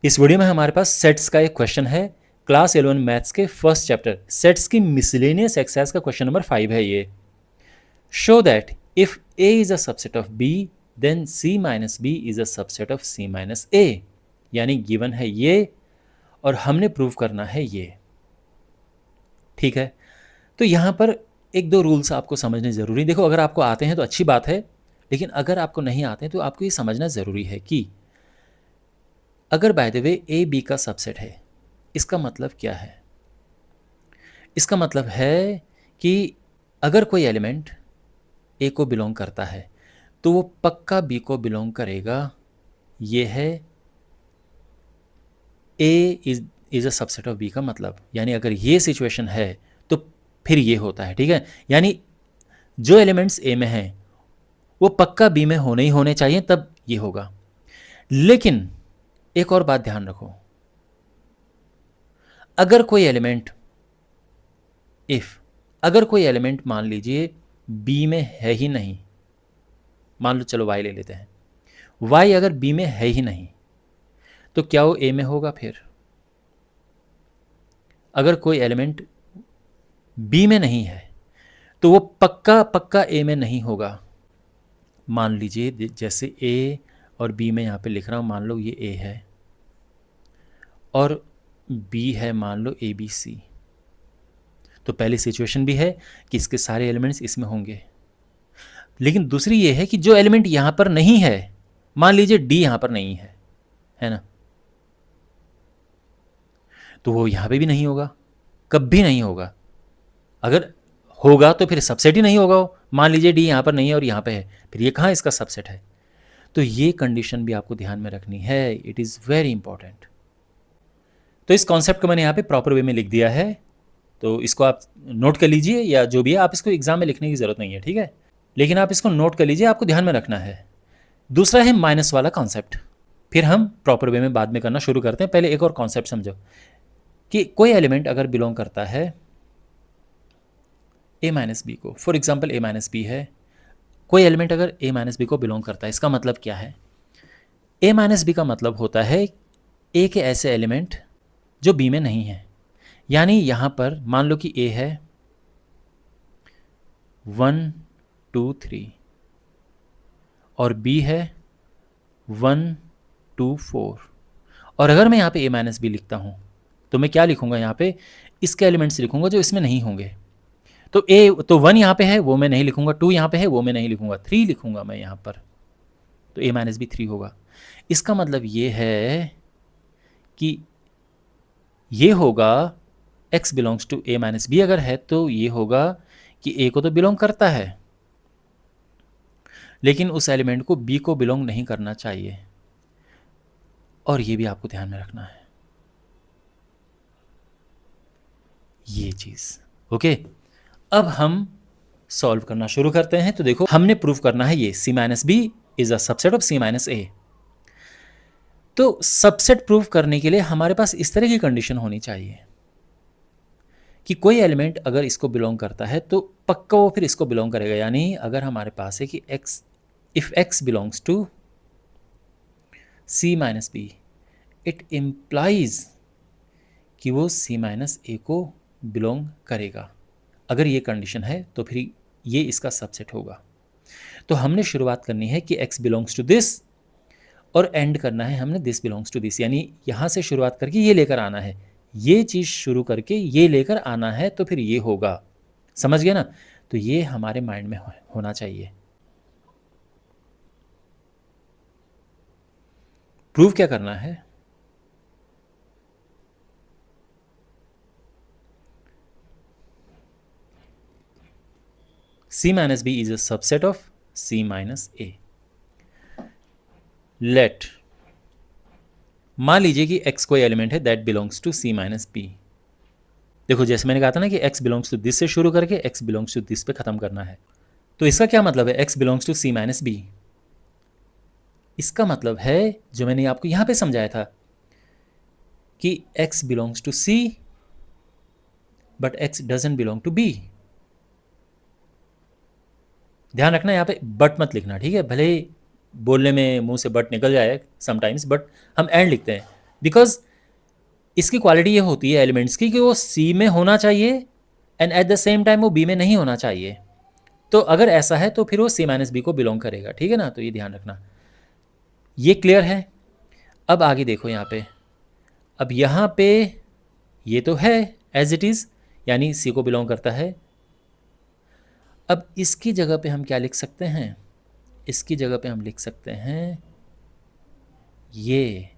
इस वीडियो में हमारे पास सेट्स का एक क्वेश्चन है, क्लास 11 मैथ्स के फर्स्ट चैप्टर सेट्स की मिसलेनियस एक्सरसाइज का क्वेश्चन नंबर 5 है ये। Show that if A is a subset of B then C minus B is a subset of C minus A। यानी given है ये और हमने प्रूव करना है ये। ठीक है, तो यहाँ पर एक दो रूल्स आपको समझने ज़रूरी। देखो, अगर आपको आते हैं तो अच्छी बात है, लेकिन अगर आपको नहीं आते हैं तो आपको ये समझना ज़रूरी है कि अगर by the way A B का सबसेट है, इसका मतलब क्या है? इसका मतलब है कि अगर कोई एलिमेंट ए को बिलोंग करता है तो वो पक्का बी को बिलोंग करेगा। ये है A is a subset of B का मतलब, यानी अगर ये सिचुएशन है तो फिर ये होता है। ठीक है, यानी जो एलिमेंट्स ए में हैं वो पक्का बी में होने ही होने चाहिए, तब ये होगा। लेकिन एक और बात ध्यान रखो, अगर कोई एलिमेंट अगर कोई एलिमेंट मान लीजिए बी में है ही नहीं, मान लो, चलो वाई ले लेते हैं, वाई अगर बी में है ही नहीं तो क्या वो ए में होगा? फिर अगर कोई एलिमेंट बी में नहीं है तो वो पक्का पक्का ए में नहीं होगा। मान लीजिए जैसे ए और बी में यहाँ पे लिख रहा हूँ, मान लो ये ए है और बी है, मान लो ए बी सी, तो पहली सिचुएशन भी है कि इसके सारे एलिमेंट्स इसमें होंगे। लेकिन दूसरी ये है कि जो एलिमेंट यहाँ पर नहीं है, मान लीजिए डी यहाँ पर नहीं है ना, तो वो यहाँ पे भी नहीं होगा, कभी नहीं होगा। अगर होगा तो फिर सबसेट ही नहीं होगा वो। मान लीजिए डी यहाँ पर नहीं है और यहाँ पे है, फिर ये कहाँ इसका सबसेट है? तो ये कंडीशन भी आपको ध्यान में रखनी है, इट इज़ वेरी इंपॉर्टेंट। तो इस कॉन्सेप्ट को मैंने यहाँ पे प्रॉपर वे में लिख दिया है, तो इसको आप नोट कर लीजिए, या जो भी है, आप इसको एग्जाम में लिखने की ज़रूरत नहीं है, ठीक है, लेकिन आप इसको नोट कर लीजिए, आपको ध्यान में रखना है। दूसरा है माइनस वाला कॉन्सेप्ट, फिर हम प्रॉपर वे में बाद में करना शुरू करते हैं। पहले एक और कॉन्सेप्ट समझो कि कोई एलिमेंट अगर बिलोंग करता है ए माइनस बी को, for example A minus B है, कोई एलिमेंट अगर ए माइनस बी को बिलोंग करता है, इसका मतलब क्या है? ए माइनस बी का मतलब होता है ए के ऐसे एलिमेंट जो बी में नहीं है। यानी यहाँ पर मान लो कि ए है 1 2 3 और बी है 1 2 4, और अगर मैं यहाँ पे ए माइनस बी लिखता हूँ तो मैं क्या लिखूँगा? यहाँ पे इसके एलिमेंट्स लिखूँगा जो इसमें नहीं होंगे। तो ए तो 1 यहाँ पे है, वो मैं नहीं लिखूँगा, 2 यहाँ पे है, वो मैं नहीं लिखूँगा, 3 लिखूँगा मैं यहाँ पर, तो ए माइनस बी 3 होगा। इसका मतलब ये है कि ये होगा x belongs to A minus B अगर है तो ये होगा कि a को तो बिलोंग करता है, लेकिन उस एलिमेंट को b को बिलोंग नहीं करना चाहिए, और ये भी आपको ध्यान में रखना है ये चीज़। ओके, अब हम सॉल्व करना शुरू करते हैं। तो देखो, हमने प्रूव करना है ये c minus B is a subset of c minus a। तो सबसेट प्रूव करने के लिए हमारे पास इस तरह की कंडीशन होनी चाहिए कि कोई एलिमेंट अगर इसको बिलोंग करता है तो पक्का वो फिर इसको बिलोंग करेगा। यानी अगर हमारे पास है कि x, if x belongs to c minus B, it implies कि वो c माइनस a को बिलोंग करेगा। अगर ये कंडीशन है तो फिर ये इसका सबसेट होगा। तो हमने शुरुआत करनी है कि x बिलोंग्स टू दिस और एंड करना है हमने दिस बिलोंग्स टू दिस, यानी यहाँ से शुरुआत करके ये लेकर आना है, ये चीज़ शुरू करके ये लेकर आना है, तो फिर ये होगा। समझ गए ना? तो ये हमारे माइंड में होना चाहिए। प्रूव क्या करना है? c minus B is a subset of c minus A. Let, मान लीजिए कि x कोई एलिमेंट है that belongs to c minus B. देखो, जैसे मैंने कहा था ना कि x बिलोंग्स टू दिस से शुरू करके x बिलोंग्स टू दिस पे खत्म करना है। तो इसका क्या मतलब है? x belongs to c minus B, इसका मतलब है जो मैंने आपको यहां पे समझाया था कि x belongs to c but x doesn't belong to b। ध्यान रखना, यहाँ पे बट मत लिखना, ठीक है? भले बोलने में मुंह से बट निकल जाए समटाइम्स, बट हम एंड लिखते हैं, बिकॉज इसकी क्वालिटी ये होती है एलिमेंट्स की कि वो सी में होना चाहिए and at the same time वो बी में नहीं होना चाहिए। तो अगर ऐसा है तो फिर वो सी माइनस बी को बिलोंग करेगा, ठीक है ना, तो ये ध्यान रखना। ये क्लियर है। अब आगे देखो यहाँ पे, अब यहाँ पे ये तो है एज इट इज़, यानी सी को बिलोंग करता है। अब इसकी जगह पे हम क्या लिख सकते हैं, इसकी जगह पे हम लिख सकते हैं ये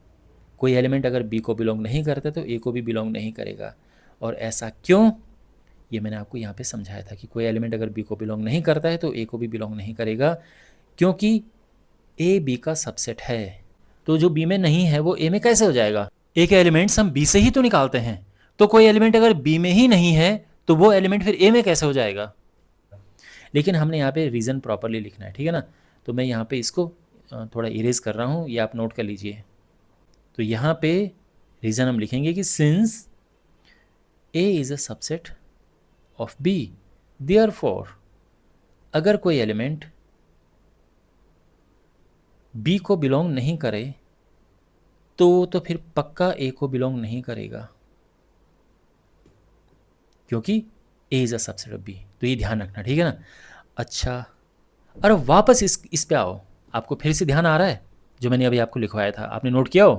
कोई एलिमेंट अगर बी को बिलोंग नहीं करता तो ए को भी बिलोंग नहीं करेगा। और ऐसा क्यों, ये मैंने आपको यहाँ पे समझाया था कि कोई एलिमेंट अगर बी को बिलोंग नहीं करता है तो ए को भी बिलोंग नहीं करेगा, क्योंकि ए बी का सबसेट है। तो जो बी में नहीं है वो ए में कैसे हो जाएगा? ए के एलिमेंट्स हम बी से ही तो निकालते हैं, तो कोई एलिमेंट अगर बी में ही नहीं है तो वो एलिमेंट फिर ए में कैसे हो जाएगा? लेकिन हमने यहाँ पे रीज़न प्रॉपरली लिखना है, ठीक है ना। तो मैं यहाँ पे इसको थोड़ा इरेज कर रहा हूँ, ये आप नोट कर लीजिए। तो यहाँ पे रीज़न हम लिखेंगे कि since A is a subset of B, therefore अगर कोई एलिमेंट बी को बिलोंग नहीं करे तो फिर पक्का ए को बिलोंग नहीं करेगा, क्योंकि A is a subset of B. तो ये ध्यान रखना, ठीक है ना। अच्छा, अरे वापस इस पे आओ, आपको फिर से ध्यान आ रहा है जो मैंने अभी आपको लिखवाया था, आपने नोट किया हो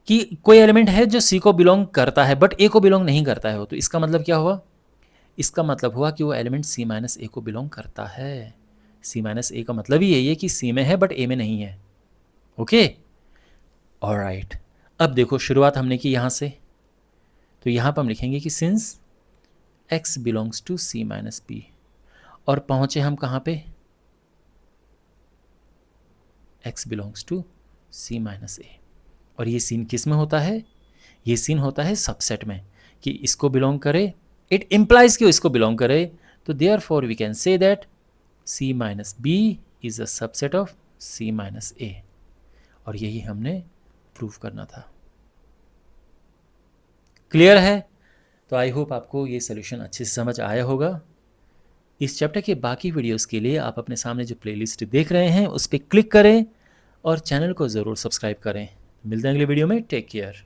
कि कोई एलिमेंट है जो सी को बिलोंग करता है बट ए को बिलोंग नहीं करता है, हो तो इसका मतलब क्या हुआ? इसका मतलब हुआ कि वो एलिमेंट सी माइनस ए को बिलोंग करता है। सी माइनस ए का मतलब ही यही है कि सी में है बट ए में नहीं है। Okay, alright. अब देखो शुरुआत हमने की यहाँ से, तो यहाँ पर हम लिखेंगे कि since x belongs to C minus B, और पहुँचे हम कहाँ पे? x belongs to C minus A. और ये सीन किस में होता है? ये सीन होता है सबसेट में, कि इसको बिलोंग करे, इट इम्प्लाइज कि इसको बिलोंग करे। तो therefore we can say that C minus B is a subset of C minus A, और यही हमने प्रूव करना था। क्लियर है? तो आई होप आपको ये सोल्यूशन अच्छे से समझ आया होगा। इस चैप्टर के बाकी वीडियोस के लिए आप अपने सामने जो प्लेलिस्ट देख रहे हैं उस पर क्लिक करें और चैनल को ज़रूर सब्सक्राइब करें। मिलते हैं अगले वीडियो में, टेक केयर।